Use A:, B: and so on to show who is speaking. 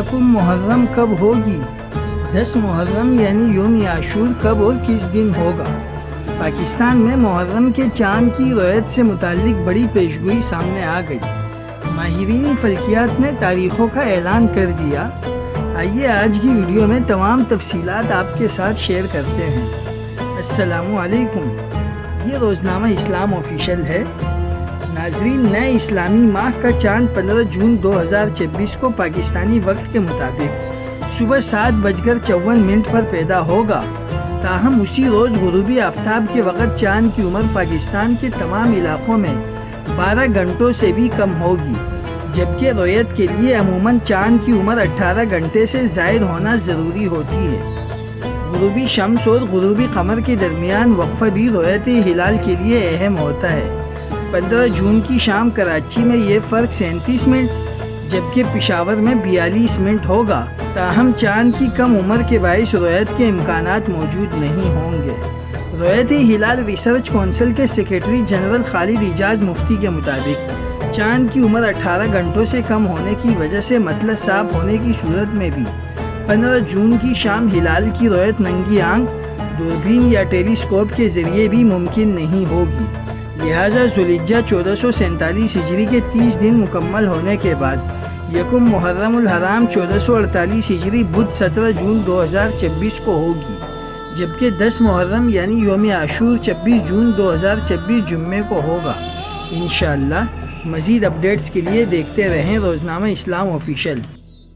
A: یکم محرم کب ہوگی؟ 10 محرم یعنی یوم عاشور کب اور کس دن ہوگا؟ پاکستان میں محرم کے چاند کی رویت سے متعلق بڑی پیشگوئی سامنے آ گئی۔ ماہرین فلکیات نے تاریخوں کا اعلان کر دیا۔ آئیے آج کی ویڈیو میں تمام تفصیلات آپ کے ساتھ شیئر کرتے ہیں۔ السلام علیکم، یہ روزنامہ اسلام آفیشیل ہے۔ ناظرین، نئے اسلامی ماہ کا چاند 15 جون 2026 کو پاکستانی وقت کے مطابق صبح 7:54 پر پیدا ہوگا۔ تاہم اسی روز غروبی آفتاب کے وقت چاند کی عمر پاکستان کے تمام علاقوں میں 12 گھنٹوں سے بھی کم ہوگی، جبکہ رویت کے لیے عموماً چاند کی عمر 18 گھنٹے سے زائد ہونا ضروری ہوتی ہے۔ غروبی شمس اور غروبی قمر کے درمیان وقفہ بھی رویت ہلال کے لیے اہم ہوتا ہے۔ 15 جون کی شام کراچی میں یہ فرق 37 منٹ جبکہ پشاور میں 42 منٹ ہوگا۔ تاہم چاند کی کم عمر کے باعث رویت کے امکانات موجود نہیں ہوں گے۔ رویت ہلال ریسرچ کونسل کے سیکریٹری جنرل خالد اعجاز مفتی کے مطابق چاند کی عمر 18 گھنٹوں سے کم ہونے کی وجہ سے مطلع صاف ہونے کی صورت میں بھی 15 جون کی شام ہلال کی رویت ننگی آنکھ، دوربین یا ٹیلیسکوپ کے ذریعے بھی ممکن نہیں ہوگی۔ لہٰذا ذوالحجہ 1447 ہجری کے 30 دن مکمل ہونے کے بعد یکم محرم الحرام 1448 ہجری بدھ 17 جون 2026 کو ہوگی، جبکہ 10 محرم یعنی یوم عاشور 26 جون 2026 جمعے کو ہوگا۔ انشاءاللہ مزید اپڈیٹس کے لیے دیکھتے رہیں روزنامہ اسلام آفیشیل۔